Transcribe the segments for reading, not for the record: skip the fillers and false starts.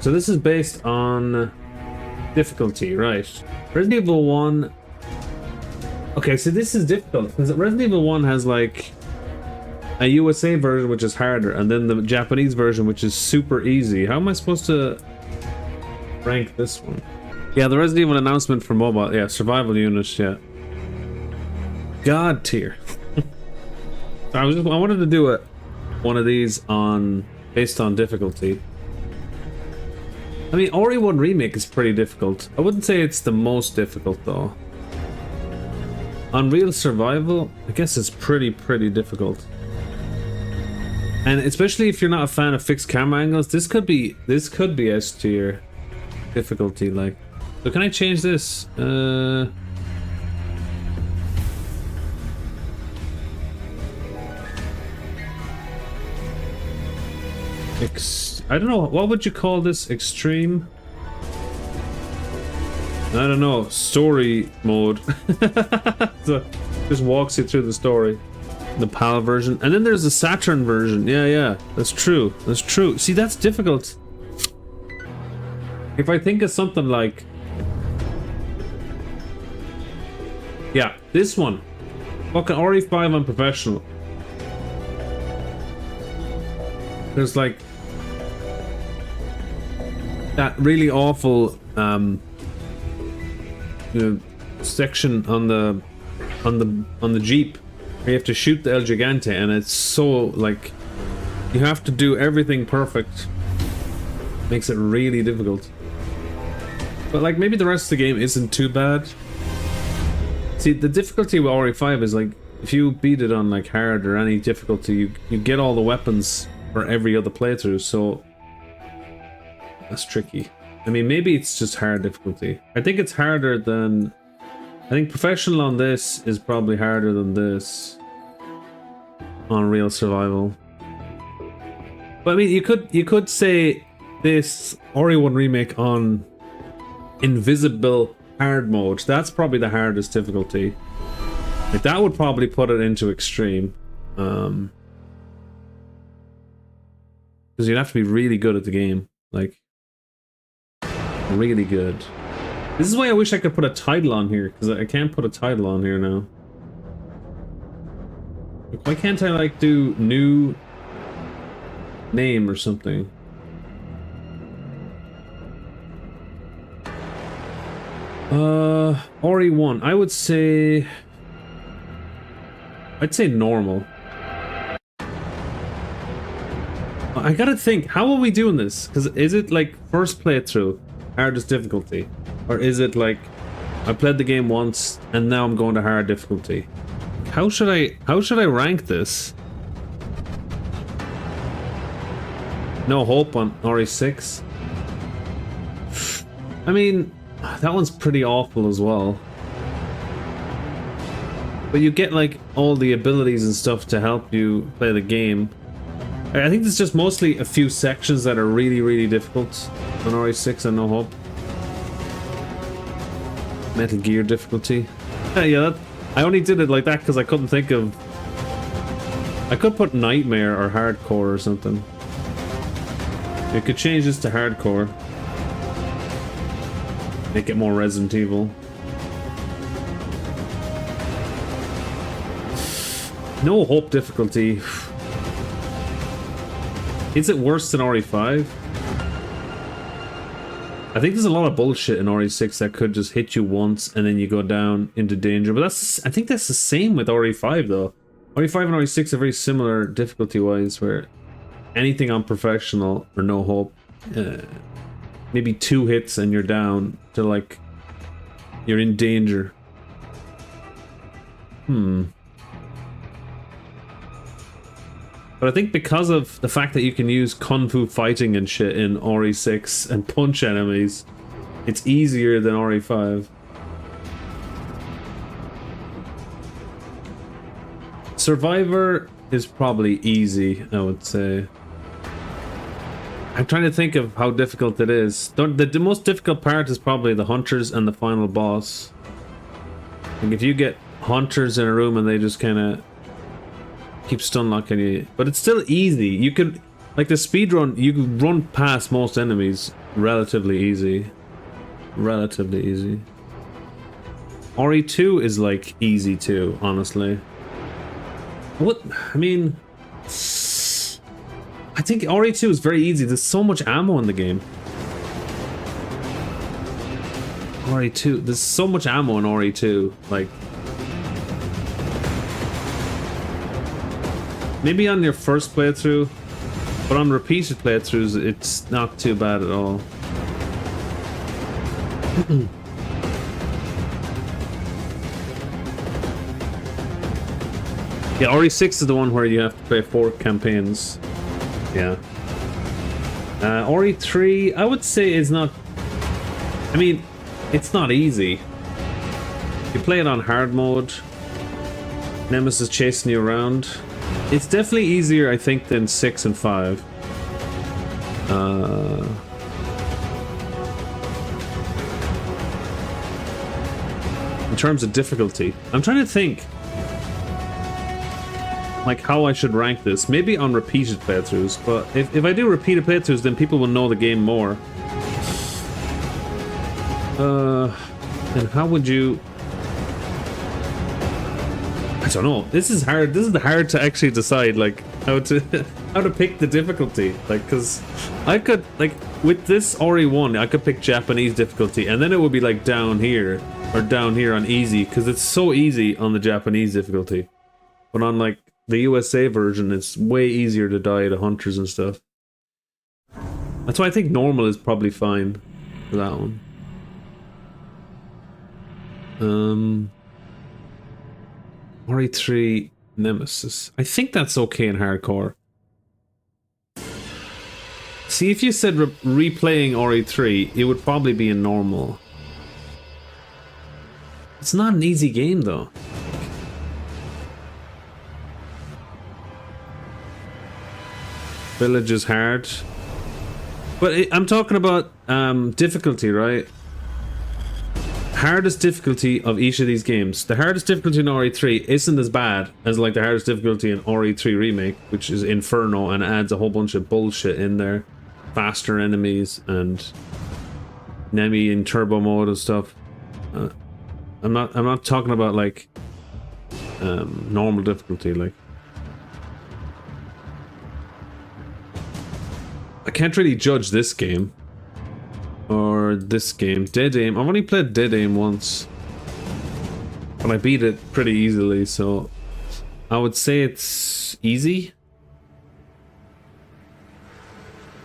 So this is based on difficulty, right? Resident Evil 1... Okay, so this is difficult, because Resident Evil 1 has like a USA version which is harder, and then the Japanese version which is super easy. How am I supposed to rank this one? Yeah, the Resident Evil announcement for mobile. Yeah, survival unit, yeah. God tier. I wanted to do one of these based on difficulty. I mean, Ori 1 Remake is pretty difficult. I wouldn't say it's the most difficult though. Unreal Survival, I guess it's pretty difficult. And especially if you're not a fan of fixed camera angles, this could be S tier difficulty, like. So can I change this? I don't know, what would you call this? Extreme? I don't know, story mode. So just walks you through the story. The PAL version. And then there's the Saturn version. Yeah, that's true. That's true. See, that's difficult. If I think of something like... Yeah, this one. Fucking RE5 on professional. There's like... that really awful section on the Jeep where you have to shoot the El Gigante, and it's so like you have to do everything perfect. Makes it really difficult. But like maybe the rest of the game isn't too bad. See, the difficulty with RE5 is like if you beat it on like hard or any difficulty, you get all the weapons for every other playthrough, so that's tricky. I mean, maybe it's just hard difficulty. I think it's harder than... I think professional on this is probably harder than this on Real Survival. But I mean, you could say this Ori 1 Remake on Invisible Hard Mode. That's probably the hardest difficulty. Like, that would probably put it into extreme. Because you'd have to be really good at the game. Like... really good. This is why I wish I could put a title on here, because I can't put a title on here now. Like, why can't I like do new name or something? Ori 1. I would say... I'd say normal. I gotta think, how are we doing this? Because is it like first playthrough? Hardest difficulty, or is it like I played the game once and now I'm going to hard difficulty? How should I rank this? No hope on RE6. I mean, that one's pretty awful as well, but you get like all the abilities and stuff to help you play the game. I think there's just mostly a few sections that are really difficult on RE6 and No Hope. Metal Gear difficulty. Yeah, I only did it like that because I couldn't think of... I could put Nightmare or Hardcore or something. You could change this to Hardcore. Make it more Resident Evil. No Hope difficulty. Is it worse than RE5? I think there's a lot of bullshit in RE6 that could just hit you once and then you go down into danger. But I think that's the same with RE5 though. RE5 and RE6 are very similar difficulty-wise, where anything on professional or No Hope, maybe 2 hits and you're down to like you're in danger. But I think because of the fact that you can use Kung Fu fighting and shit in RE6 and punch enemies, it's easier than RE5. Survivor is probably easy, I would say. I'm trying to think of how difficult it is. The most difficult part is probably the hunters and the final boss. Like if you get hunters in a room and they just kind of keep stun locking you, but it's still easy. You could, like the speed run, you could run past most enemies relatively easy. Relatively easy. RE2 is like easy too, honestly. What? I mean, I think RE2 is very easy. There's so much ammo in the game. RE2, there's so much ammo in RE2. Like, maybe on your first playthrough, but on repeated playthroughs, it's not too bad at all. Yeah, RE6 is the one where you have to play 4 campaigns. Yeah. RE3, I would say is not... I mean, it's not easy. You play it on hard mode. Nemesis chasing you around. It's definitely easier, I think, than 6 and 5. In terms of difficulty. I'm trying to think like how I should rank this. Maybe on repeated playthroughs, but if I do repeated playthroughs, then people will know the game more. And how would you... I don't know. This is hard. This is hard to actually decide, like, how to how to pick the difficulty. Like, because I could, like, with this RE1, I could pick Japanese difficulty, and then it would be like down here or down here on easy, because it's so easy on the Japanese difficulty. But on like the USA version, it's way easier to die to hunters and stuff. That's why I think normal is probably fine for that one. RE3 Nemesis. I think that's okay in hardcore. See, if you said replaying RE3, it would probably be in normal. It's not an easy game though. Village is hard. But I'm talking about difficulty, right? Hardest difficulty of each of these games. The hardest difficulty in RE3 isn't as bad as like the hardest difficulty in RE3 Remake, which is Inferno and adds a whole bunch of bullshit in there. Faster enemies and Nemi in turbo mode and stuff. I'm not talking about like normal difficulty. Like, I can't really judge this game or this game. Dead Aim. I've only played Dead Aim once, but I beat it pretty easily, so I would say it's easy.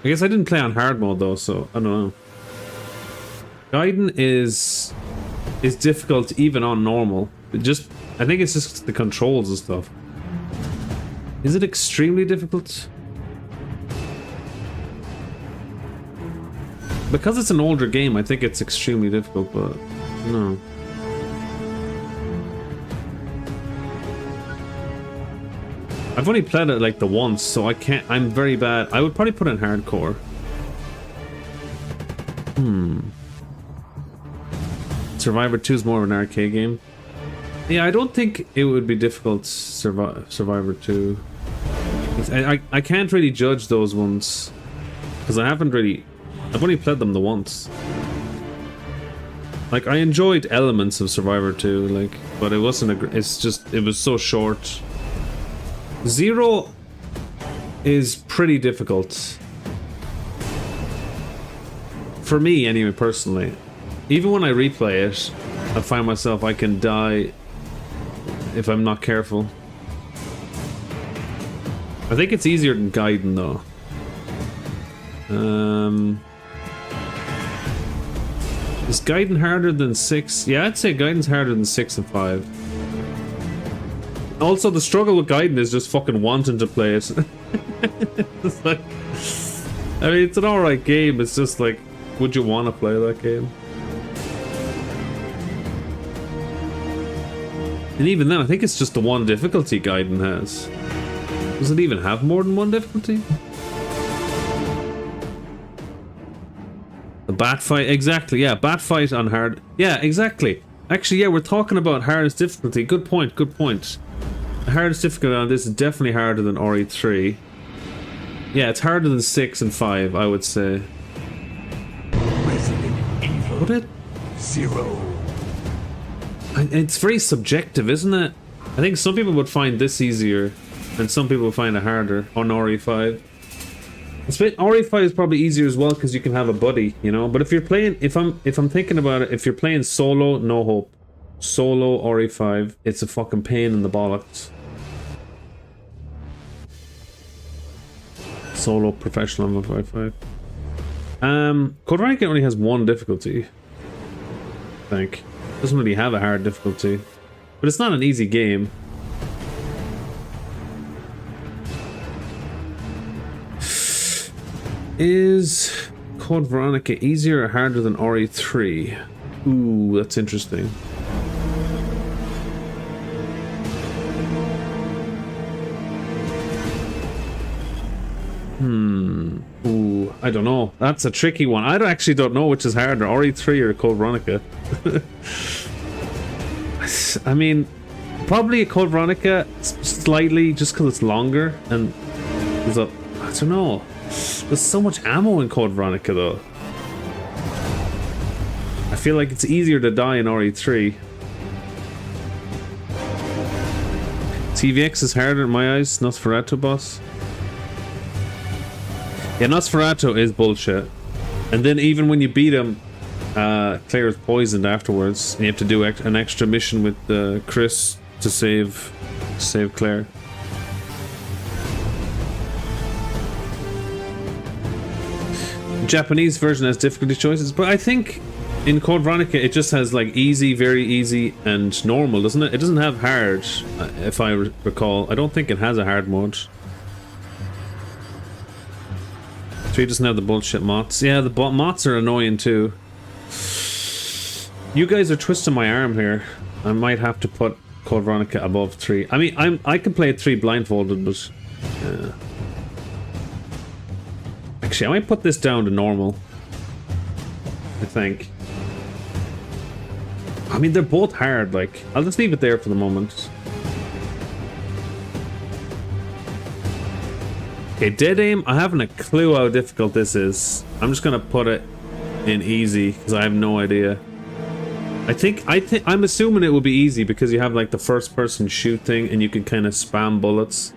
I guess I didn't play on hard mode though, so I don't know. Gaiden is difficult even on normal. I think it's just the controls and stuff. Is it extremely difficult? Because it's an older game, I think it's extremely difficult, but no. I've only played it like the once, so I can't. I'm very bad. I would probably put it in hardcore. Survivor 2 is more of an arcade game. Yeah, I don't think it would be difficult. Survivor 2. I can't really judge those ones because I haven't really. I've only played them the once. Like, I enjoyed elements of Survivor 2, like, but it wasn't it was so short. Zero is pretty difficult. For me, anyway, personally. Even when I replay it, I find myself I can die if I'm not careful. I think it's easier than Gaiden, though. Is Gaiden harder than 6? Yeah, I'd say Gaiden's harder than 6 and 5. Also, the struggle with Gaiden is just fucking wanting to play it. It's like, I mean, it's an alright game, it's just like, would you want to play that game? And even then, I think it's just the one difficulty Gaiden has. Does it even have more than one difficulty? The bat fight, exactly, yeah, bat fight on hard. Yeah, exactly. Actually, yeah, we're talking about hardest difficulty. Good point, good point. The hardest difficulty on this is definitely harder than RE3. Yeah, it's harder than 6 and 5, I would say. level Would it? 0. It's very subjective, isn't it? I think some people would find this easier, and some people would find it harder on RE5. RE5 is probably easier as well because you can have a buddy, you know. But if you're playing, if I'm thinking about it, if you're playing solo, no hope. Solo RE5, it's a fucking pain in the bollocks. Solo professional on RE5. Code Veronica only has one difficulty, I think. Doesn't really have a hard difficulty, but it's not an easy game. Is Code Veronica easier or harder than RE3? Ooh, that's interesting. Ooh, I don't know. That's a tricky one. I actually don't know which is harder, RE3 or Code Veronica. I mean, probably Code Veronica slightly, just because it's longer and there's a, I don't know. There's so much ammo in Code Veronica though. I feel like it's easier to die in RE3. TVX is harder in my eyes. Nosferatu boss. Yeah, Nosferatu is bullshit. And then even when you beat him, Claire is poisoned afterwards, and you have to do an extra mission with Chris to save Claire. The Japanese version has difficulty choices, but I think in Code Veronica it just has like easy, very easy, and normal, doesn't it? It doesn't have hard, if I recall. I don't think it has a hard mode. 3 doesn't have the bullshit mods. Yeah, the mods are annoying too. You guys are twisting my arm here. I might have to put Code Veronica above 3. I mean, I can play 3 blindfolded, but actually, I might put this down to normal. I think. I mean, they're both hard. Like, I'll just leave it there for the moment. Okay, dead aim. I haven't a clue how difficult this is. I'm just gonna put it in easy because I have no idea. I'm assuming it will be easy because you have like the first person shoot thing and you can kind of spam bullets.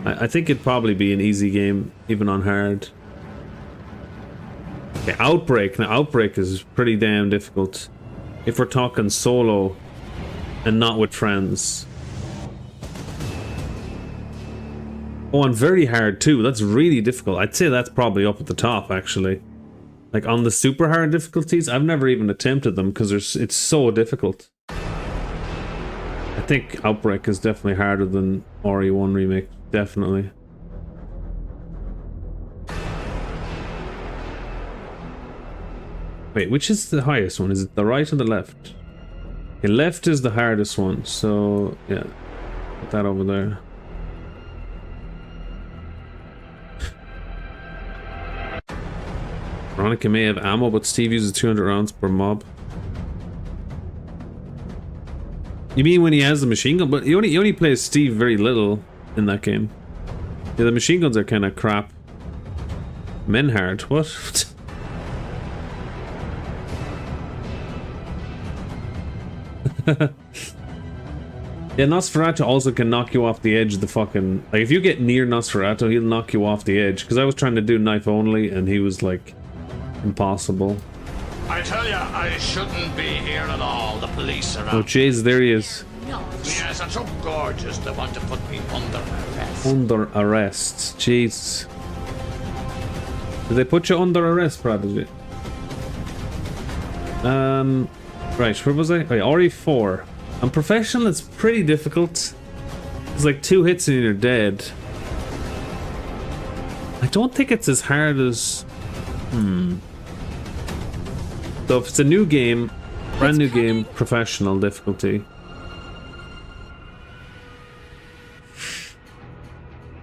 I think it'd probably be an easy game even on hard. Okay, Outbreak. Now Outbreak is pretty damn difficult if we're talking solo and not with friends. Oh, and very hard too. That's really difficult. I'd say that's probably up at the top actually. Like on the super hard difficulties, I've never even attempted them because it's so difficult. I think Outbreak is definitely harder than RE1 Remake. Definitely. Wait, which is the highest one? Is it the right or the left? Okay, left is the hardest one, so yeah. Put that over there. Veronica may have ammo, but Steve uses 200 rounds per mob. You mean when he has the machine gun? But he only plays Steve very little in that game. Yeah, the machine guns are kind of crap. Menhard, what? Yeah, Nosferatu also can knock you off the edge of the fucking... Like, if you get near Nosferatu, he'll knock you off the edge. Because I was trying to do knife only, and he was, like, impossible. I tell ya, I shouldn't be here at all. The police are out. Oh, jeez, there he is. Yes, I'm so gorgeous they want to put me under arrest. Under arrest. Jeez. Did they put you under arrest, Prodigy? Right, where was I? Oh, yeah, RE4. On professional, it's pretty difficult. It's like 2 hits and you're dead. I don't think it's as hard as... So if it's a new game, brand new game, professional difficulty.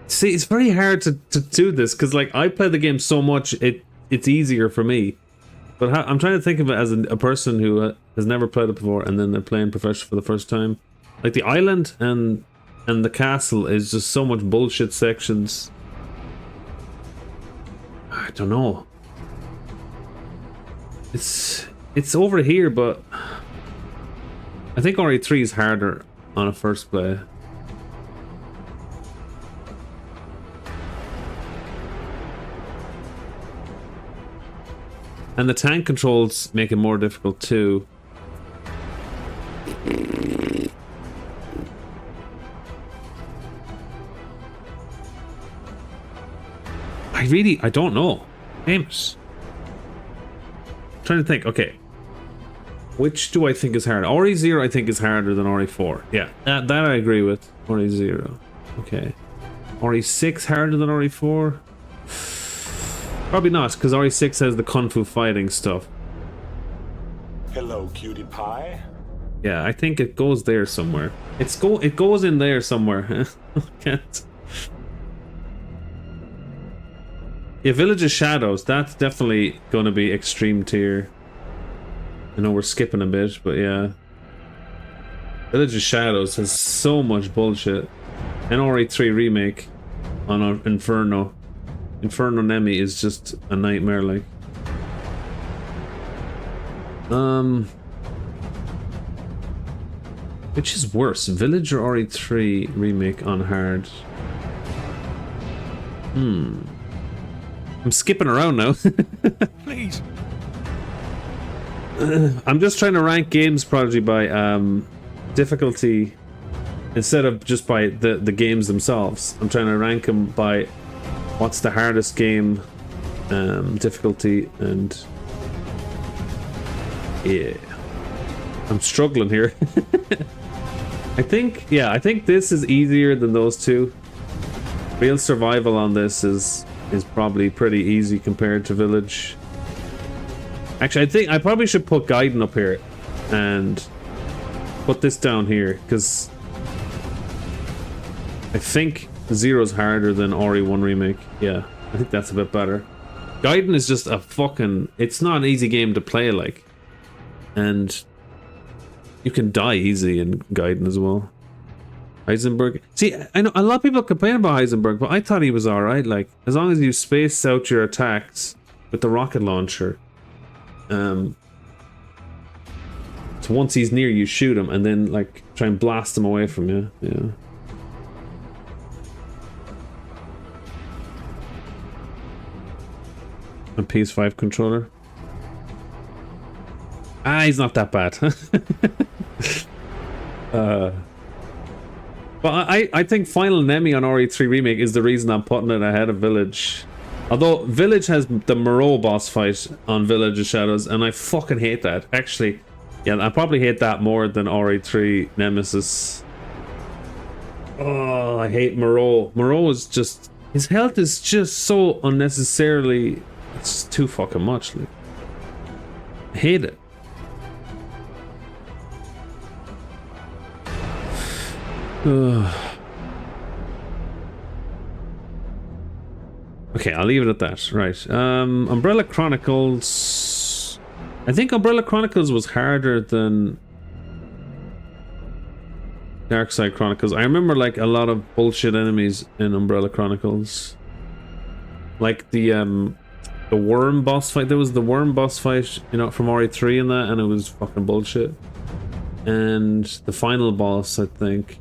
See, it's very hard to do this because, like, I play the game so much, it's easier for me. But I'm trying to think of it as a person who has never played it before, and then they're playing professional for the first time. Like the island and the castle is just so much bullshit sections. I don't know. It's It's over here, but I think RE3 is harder on a first play. And the tank controls make it more difficult too. I don't know. Damn it. I'm trying to think. Okay. Which do I think is harder? RE0 I think is harder than RE4. Yeah, that I agree with. RE0. Okay. RE6 harder than RE4? Probably not, because RE6 has the Kung Fu fighting stuff. Hello, cutie pie. Yeah, I think it goes there somewhere. It goes in there somewhere. Can't. Yeah, Village of Shadows, that's definitely going to be extreme tier. I know we're skipping a bit, but yeah. Village of Shadows has so much bullshit. And RE3 remake on Inferno. Inferno Nemi is just a nightmare, like. Which is worse, Village or RE3 remake on hard? I'm skipping around now. Please. I'm just trying to rank games, Prodigy, by difficulty instead of just by the games themselves. I'm trying to rank them by what's the hardest game, difficulty, and yeah. I'm struggling here. I think this is easier than those two. Real survival on this is probably pretty easy compared to Village. Actually, I think I probably should put Gaiden up here and put this down here, because I think Zero's harder than RE1 remake. Yeah, I think that's a bit better. Gaiden is just a fucking... It's not an easy game to play, like. And you can die easy in Gaiden as well. Heisenberg. See, I know a lot of people complain about Heisenberg, but I thought he was alright. Like, as long as you space out your attacks with the rocket launcher. So once he's near, you shoot him, and then like try and blast him away from you. Yeah. A PS5 controller. Ah, he's not that bad. But I think Final Nemi on RE3 Remake is the reason I'm putting it ahead of Village. Although Village has the Moreau boss fight on Village of Shadows, and I fucking hate that. Actually, yeah, I probably hate that more than RE3 Nemesis. Oh, I hate Moreau. Moreau is just... His health is just so unnecessarily... It's too fucking much. Like, I hate it. Okay, I'll leave it at that. Right. Umbrella Chronicles. I think Umbrella Chronicles was harder than Darkside Chronicles. I remember like a lot of bullshit enemies in Umbrella Chronicles. Like the worm boss fight. There was the worm boss fight, you know, from RE3 in that, and it was fucking bullshit. And the final boss, I think,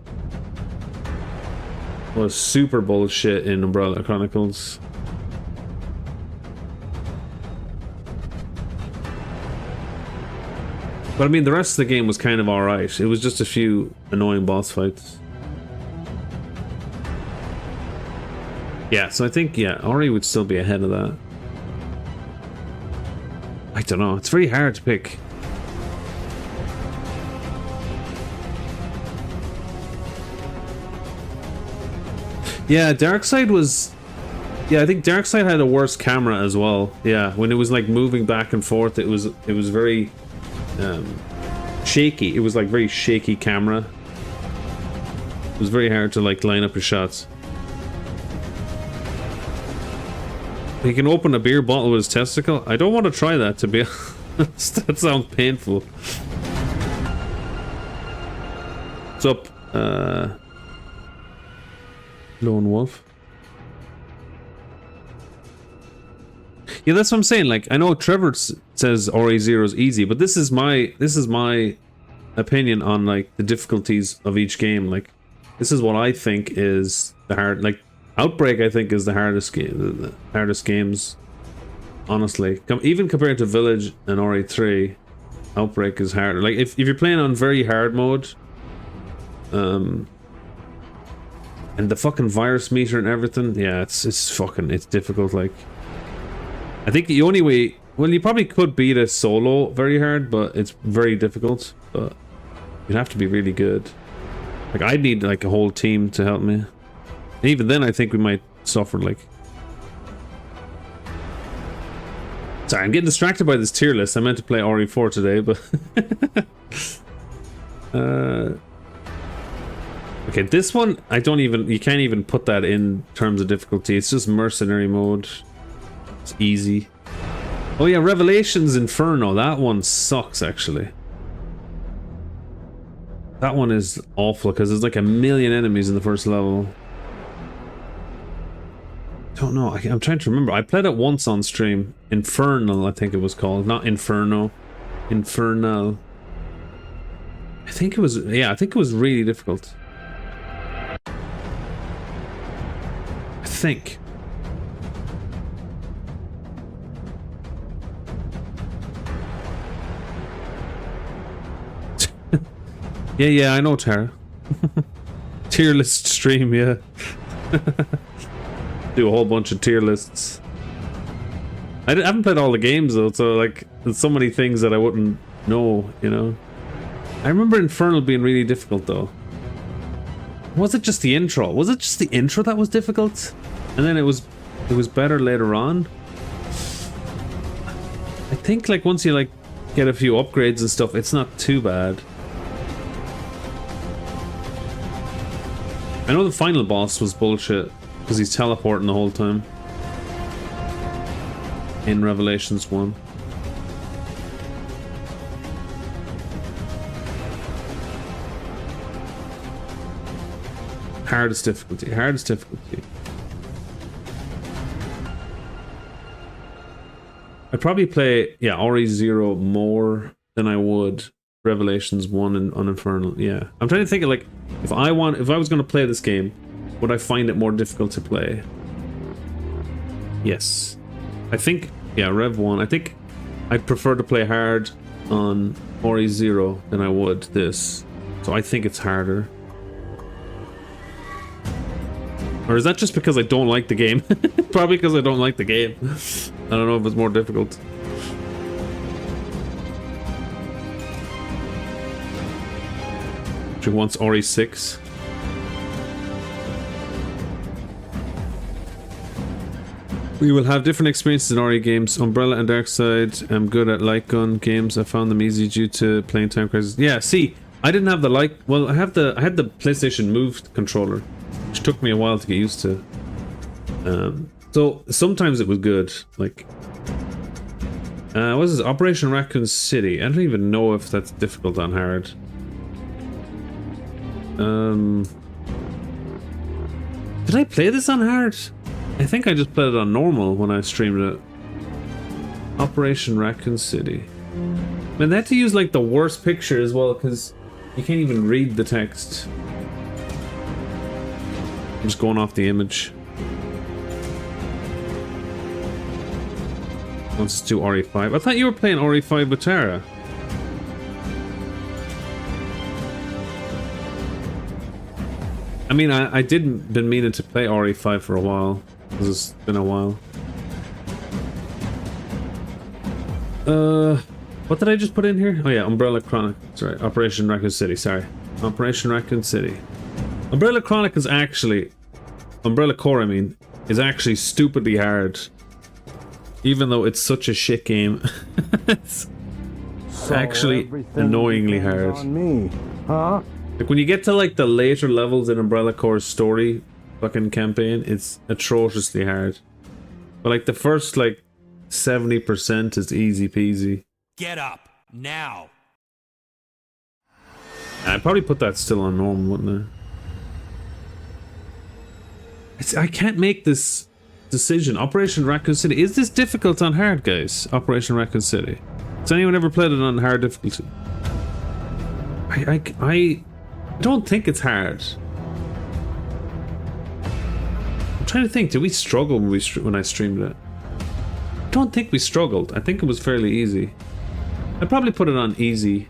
was super bullshit in Umbrella Chronicles. But I mean, the rest of the game was kind of alright. It was just a few annoying boss fights. Yeah, so I think, yeah, Ori would still be ahead of that. I don't know. It's very hard to pick. Yeah, Darkside was... Yeah, I think Darkside had a worse camera as well. Yeah, when it was like moving back and forth, it was very shaky. It was like very shaky camera. It was very hard to like line up your shots. He can open a beer bottle with his testicle. I don't want to try that, to be honest. That sounds painful. What's up, Lone Wolf? Yeah, that's what I'm saying. Like, I know Trevor says RE0 is easy, but this is my opinion on like the difficulties of each game. Like, this is what I think is the hard. Like, Outbreak, I think, is the hardest game, the hardest games. Honestly, even compared to Village and RE3, Outbreak is harder. Like, if you're playing on very hard mode, and the fucking virus meter and everything, yeah, it's difficult. Like, I think the only way, well, you probably could beat it solo very hard, but it's very difficult. But you'd have to be really good. Like, I'd need like a whole team to help me. And even then, I think we might suffer. Like, sorry, I'm getting distracted by this tier list. I meant to play RE4 today, but okay, this one you can't even put that in terms of difficulty. It's just mercenary mode. It's easy. Oh yeah, Revelations Inferno. That one sucks actually. That one is awful because there's like a million enemies in the first level. Don't know. I'm trying to remember. I played it once on stream. Infernal, I think it was called. Not Inferno. Infernal. I think it was. Yeah, I think it was really difficult. I think. Yeah, I know, Tara. Tier list stream, yeah. Do a whole bunch of tier lists. I haven't played all the games though, so like there's so many things that I wouldn't know, you know. I remember Infernal being really difficult though. Was it just the intro? Was it just the intro that was difficult? And then it was better later on? I think like once you like get a few upgrades and stuff, it's not too bad. I know the final boss was bullshit because he's teleporting the whole time in Revelations 1. Hardest difficulty, hardest difficulty. I'd probably play, yeah, RE0 more than I would Revelations 1 and on Infernal. Yeah, I'm trying to think of like if I was going to play this game, would I find it more difficult to play? Yes, I think, yeah, Rev 1. I think I'd prefer to play hard on RE0 than I would this, so I think it's harder. Or is that just because I don't like the game? Probably because I don't like the game. I don't know if it's more difficult. She wants RE6. We will have different experiences in RE games. Umbrella and Darkside. I'm good at light gun games. I found them easy due to playing Time Crisis. Yeah, see, I didn't have the light. Well, I had the PlayStation Move controller, which took me a while to get used to. So sometimes it was good. Like, what is this? Operation Raccoon City. I don't even know if that's difficult on hard. Did I play this on hard? I think I just played it on normal when I streamed it. Operation Raccoon City. Man, they had to use like the worst picture as well because you can't even read the text. I'm just going off the image. Let's do RE5. I thought you were playing RE5 with Tara. I mean, I did been meaning to play RE5 for a while. Because it's been a while. What did I just put in here? Oh yeah, Umbrella Chronicles, right. Operation Raccoon City, sorry. Operation Raccoon City. Umbrella Chronicles actually... Umbrella Core, I mean, is actually stupidly hard. Even though it's such a shit game. It's actually annoyingly hard. On me, huh? Like when you get to like the later levels in Umbrella Core's story fucking campaign, it's atrociously hard. But like the first like 70% is easy peasy. Get up now. I'd probably put that still on normal, wouldn't I? I can't make this decision. Operation Raccoon City. Is this difficult on hard, guys? Operation Raccoon City. Has anyone ever played it on hard difficulty? I don't think it's hard. I'm trying to think. Did we struggle when I streamed it? I don't think we struggled. I think it was fairly easy. I'd probably put it on easy.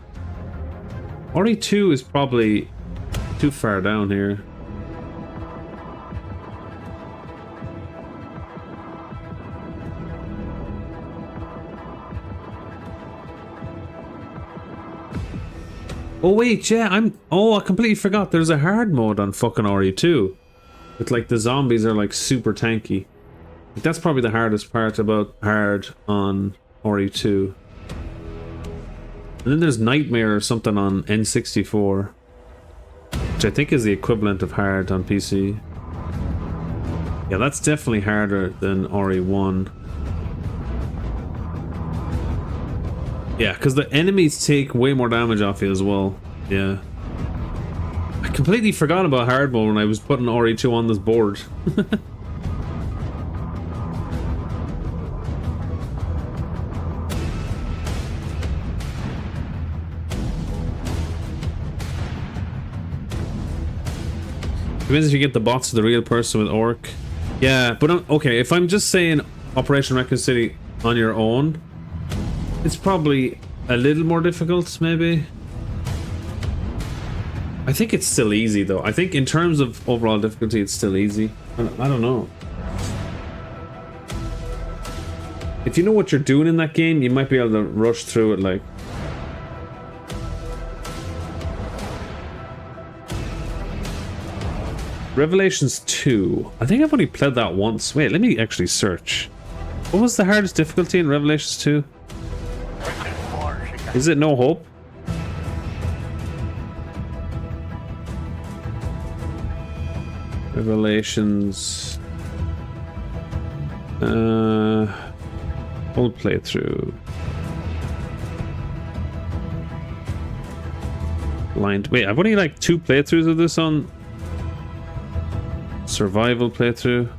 RE2 is probably too far down here. Oh wait, yeah, I completely forgot there's a hard mode on fucking RE2. With like the zombies are like super tanky. That's probably the hardest part about hard on RE2. And then there's Nightmare or something on N64. Which I think is the equivalent of hard on PC. Yeah, that's definitely harder than RE1. Yeah, because the enemies take way more damage off you as well. Yeah. I completely forgot about hard mode when I was putting RE2 on this board. Depends if you get the bots to the real person with Orc. Yeah, but okay, if I'm just saying Operation Raccoon City on your own, it's probably a little more difficult, maybe. I think it's still easy, though. I think in terms of overall difficulty, it's still easy. I don't know. If you know what you're doing in that game, you might be able to rush through it, like. Revelations 2. I think I've only played that once. Wait, let me actually search. What was the hardest difficulty in Revelations 2? Is it No Hope? Revelations. Old playthrough. Blind. Wait, I've only like 2 playthroughs of this on survival playthrough.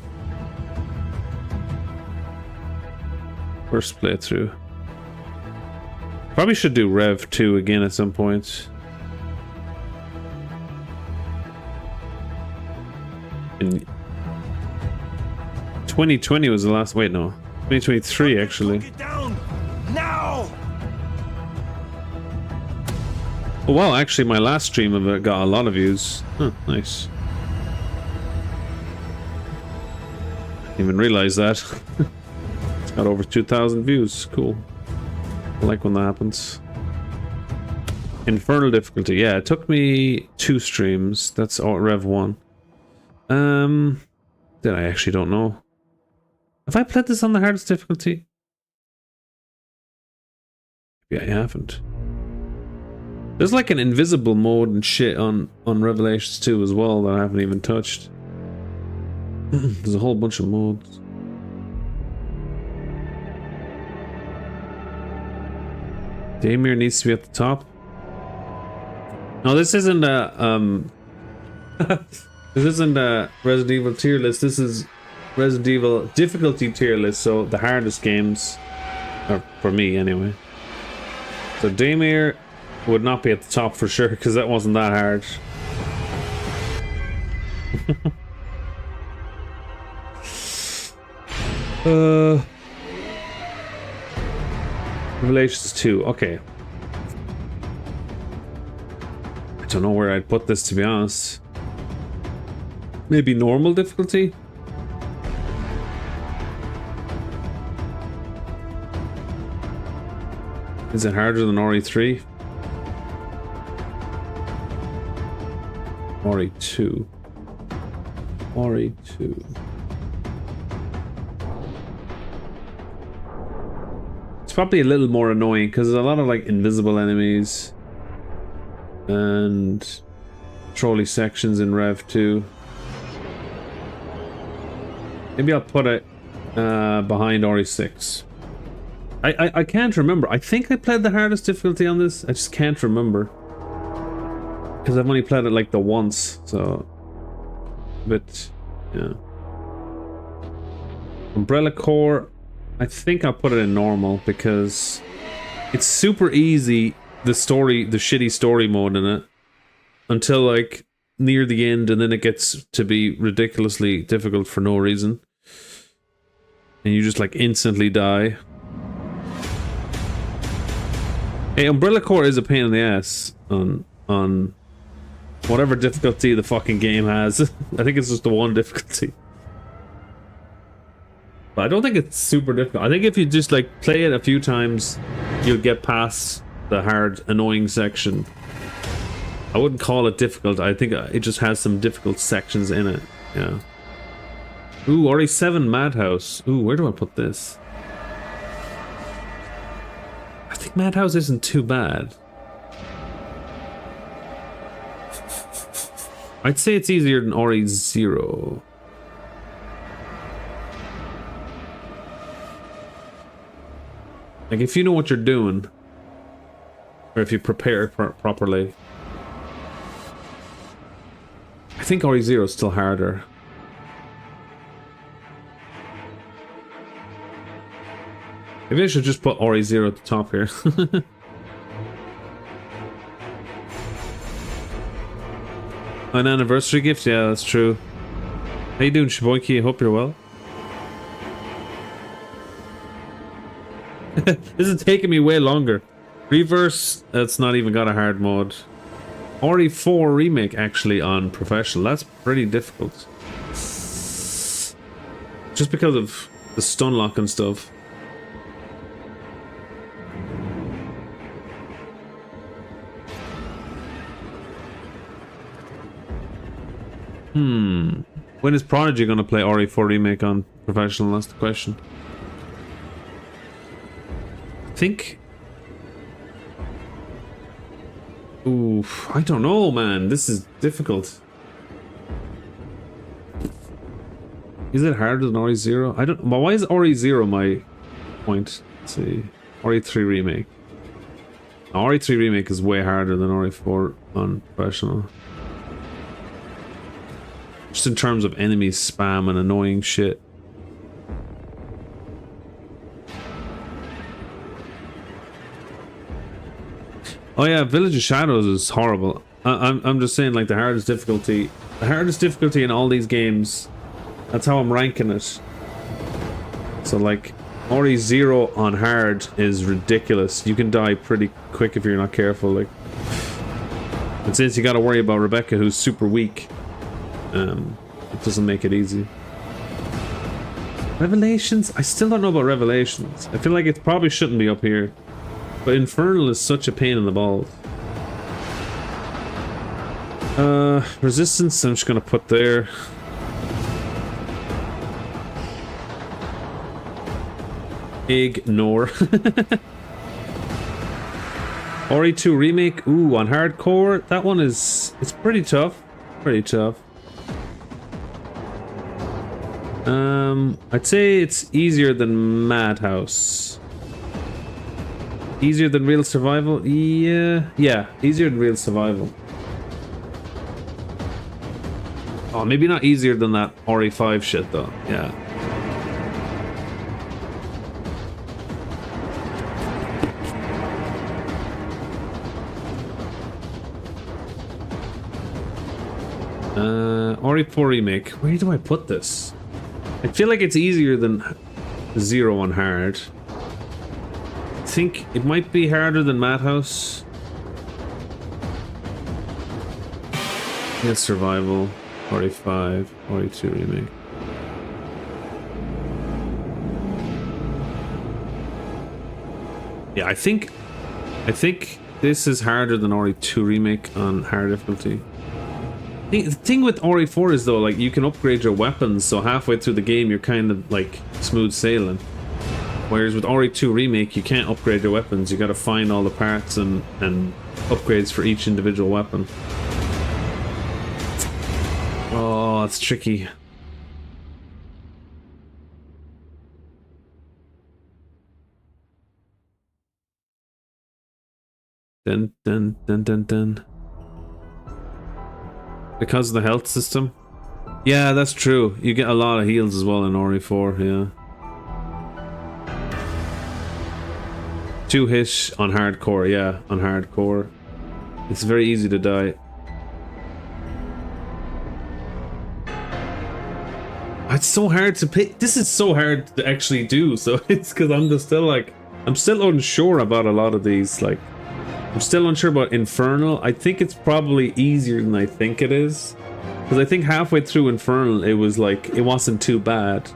First playthrough. Probably should do Rev 2 again at some point. In 2020 was the last. Wait, no. 2023 actually. Now! Oh wow, actually my last stream of it got a lot of views. Huh, nice. Didn't even realize that. It's got over 2,000 views. Cool. I like when that happens. Infernal difficulty. Yeah, it took me 2 streams. That's Rev 1. Then I actually don't know. Have I played this on the hardest difficulty? Maybe I haven't. There's like an invisible mode and shit on Revelations 2 as well that I haven't even touched. There's a whole bunch of modes. Damir needs to be at the top. No, this isn't a this isn't a Resident Evil tier list. This is Resident Evil difficulty tier list. So the hardest games, or for me anyway. So Damir would not be at the top for sure because that wasn't that hard. Revelations 2, okay. I don't know where I'd put this, to be honest. Maybe normal difficulty? Is it harder than RE3? RE2. RE2. It's probably a little more annoying because there's a lot of like invisible enemies and trolley sections in Rev 2. Maybe I'll put it behind RE6. I can't remember. I think I played the hardest difficulty on this. I just can't remember because I've only played it like the once, so. But yeah. Umbrella Core, I think I'll put it in normal because it's super easy, the shitty story mode in it, until like near the end, and then it gets to be ridiculously difficult for no reason. And you just like instantly die. Hey, Umbrella Core is a pain in the ass on whatever difficulty the fucking game has. I think it's just the one difficulty. But I don't think it's super difficult. I think if you just like play it a few times, you'll get past the hard, annoying section. I wouldn't call it difficult. I think it just has some difficult sections in it. Yeah. Ooh, RE7 Madhouse. Ooh, where do I put this? I think Madhouse isn't too bad. I'd say it's easier than RE0. Like, if you know what you're doing, or if you prepare properly. I think RE0 is still harder. Maybe I should just put RE0 at the top here. An anniversary gift? Yeah, that's true. How you doing, Shiboiki? I hope you're well. This is taking me way longer. Reverse, that's not even got a hard mode. RE4 remake actually on professional. That's pretty difficult. Just because of the stun lock and stuff. When is Prodigy gonna play RE4 remake on professional? That's the question. I think. Ooh, I don't know, man. This is difficult. Is it harder than RE0? I don't. Well, why is RE0 my point? Let's see. RE3 remake. RE3 remake is way harder than RE4 on professional. Just in terms of enemy spam and annoying shit. Oh yeah, Village of Shadows is horrible. I'm just saying, like, the hardest difficulty in all these games. That's how I'm ranking it. So like, RE0 on hard is ridiculous. You can die pretty quick if you're not careful. Like, and since you got to worry about Rebecca, who's super weak. It doesn't make it easy. Revelations? I still don't know about Revelations. I feel like it probably shouldn't be up here. But Infernal is such a pain in the balls. Resistance, I'm just gonna put there. Ignore. RE2 remake, ooh, on hardcore. That one is, it's pretty tough. Pretty tough. I'd say it's easier than Madhouse. Easier than Real Survival? Yeah, easier than Real Survival. Oh, maybe not easier than that RE5 shit though. Yeah. RE4 remake. Where do I put this? I feel like it's easier than 0 on hard. I think it might be harder than Madhouse. Yeah, survival. RE5, RE2 remake. Yeah, I think this is harder than RE2 remake on hard difficulty. The thing with RE4 is though, like, you can upgrade your weapons, so halfway through the game you're kind of like smooth sailing. Whereas with RE2 remake you can't upgrade your weapons. You got to find all the parts and upgrades for each individual weapon. Oh, it's tricky. Dun dun dun dun dun. Because of the health system? Yeah, that's true. You get a lot of heals as well in RE4, yeah. 2 hit on hardcore, yeah, on hardcore. It's very easy to die. It's so hard to pick. This is so hard to actually do, so it's because I'm just still like, I'm still unsure about a lot of these. Like, I'm still unsure about Infernal. I think it's probably easier than I think it is. Because I think halfway through Infernal, it was like, it wasn't too bad.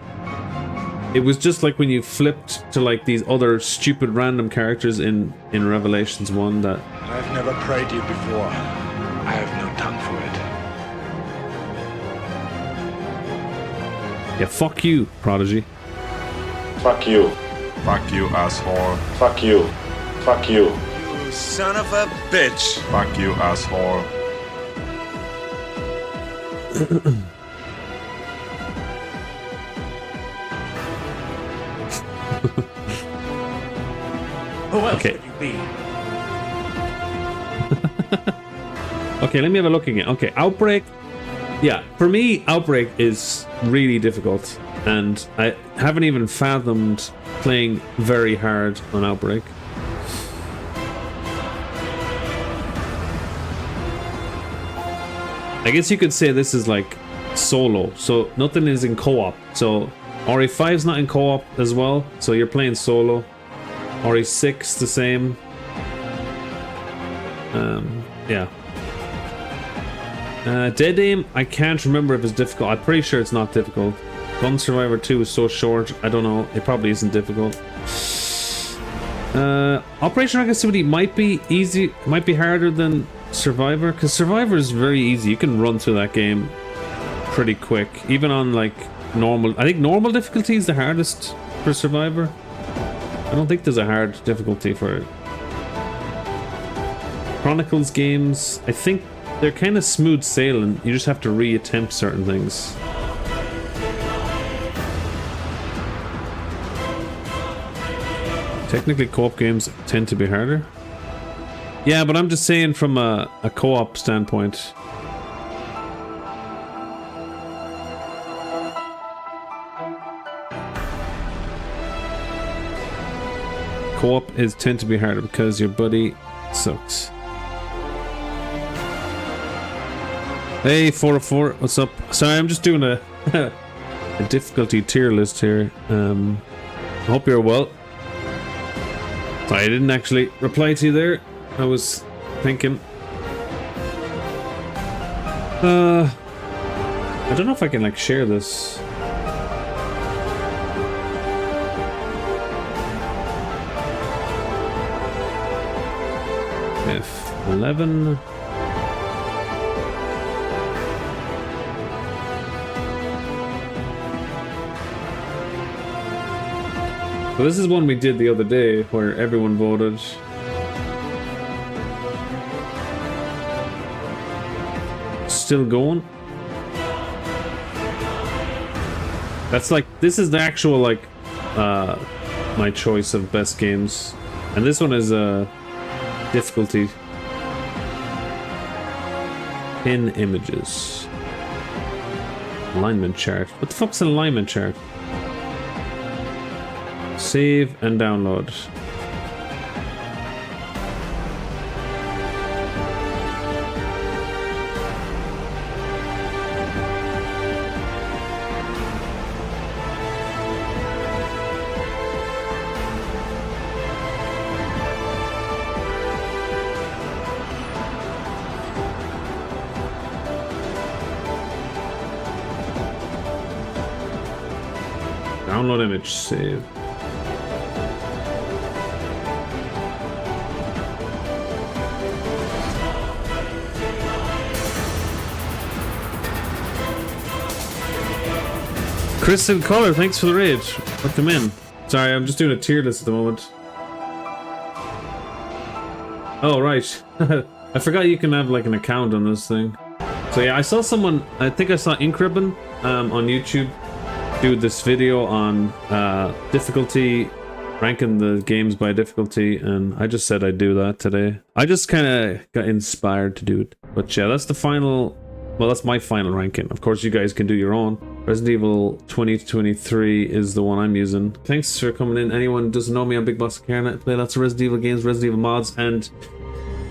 It was just like when you flipped to like these other stupid random characters in Revelations 1 that... I've never prayed you before. I have no tongue for it. Yeah, fuck you, Prodigy. Fuck you. Fuck you, asshole. Fuck you. Fuck you. You son of a bitch. Fuck you, asshole. Who else Okay. would you be? Okay, let me have a look again. Okay, Outbreak. Yeah, for me, Outbreak is really difficult. And I haven't even fathomed playing very hard on Outbreak. I guess you could say this is like solo. So nothing is in co-op. So RE5's not in co-op as well. So you're playing solo. RE6 the same. Yeah. Dead Aim, I can't remember if it's difficult. I'm pretty sure it's not difficult. Gun Survivor 2 is so short, I don't know. It probably isn't difficult. Operation Aggressivity might be easy, might be harder than Survivor, because Survivor is very easy. You can run through that game pretty quick, even on like normal. I think normal difficulty is the hardest for Survivor. I don't think there's a hard difficulty for it. Chronicles games, I think they're kind of smooth sailing. You just have to reattempt certain things. Technically, co-op games tend to be harder. Yeah, but I'm just saying from a co-op standpoint. Co-op tend to be harder because your buddy sucks. Hey, 404, what's up? Sorry, I'm just doing a difficulty tier list here. I hope you're well. Sorry, I didn't actually reply to you there. I was thinking. I don't know if I can like share this. F11. So this is one we did the other day where everyone voted. Still going. That's like, this is the actual like my choice of best games. And this one is difficulty. Pin images. Alignment chart. What the fuck's an alignment chart? Save and download. Download image, save. Kristen Color, thanks for the raid. Welcome in. Sorry, I'm just doing a tier list at the moment. Oh, right. I forgot you can have like an account on this thing. So yeah, I saw someone, I think I saw Inkribbon on YouTube do this video on difficulty, ranking the games by difficulty, and I just said I'd do that today. I just kind of got inspired to do it. But yeah, that's the final Well, that's my final ranking. Of course, you guys can do your own. Resident Evil 2023 is the one I'm using. Thanks for coming in. Anyone who doesn't know me, I'm Big Boss Karen. I play lots of Resident Evil games, Resident Evil mods, and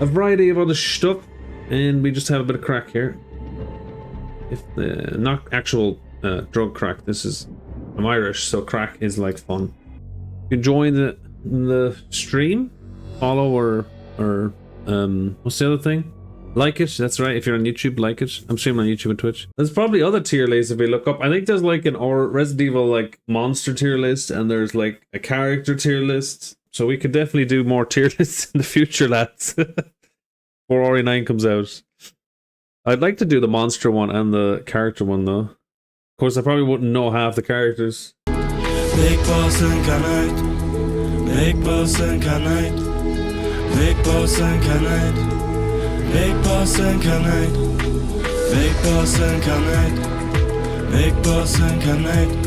a variety of other stuff. And we just have a bit of crack here. If not actual drug crack. I'm Irish, so crack is like fun. You join the stream, follow or what's the other thing? Like it, that's right. If you're on YouTube, like it. I'm streaming on YouTube and Twitch. There's probably other tier lists if we look up. I think there's like an Resident Evil like monster tier list, and there's like a character tier list. So we could definitely do more tier lists in the future, lads. Before RE9 comes out. I'd like to do the monster one and the character one though. Of course, I probably wouldn't know half the characters. Big boss and canite. Big boss and canite. Big boss and canite. Big boss and canite. Big boss and canite. Big boss and canite.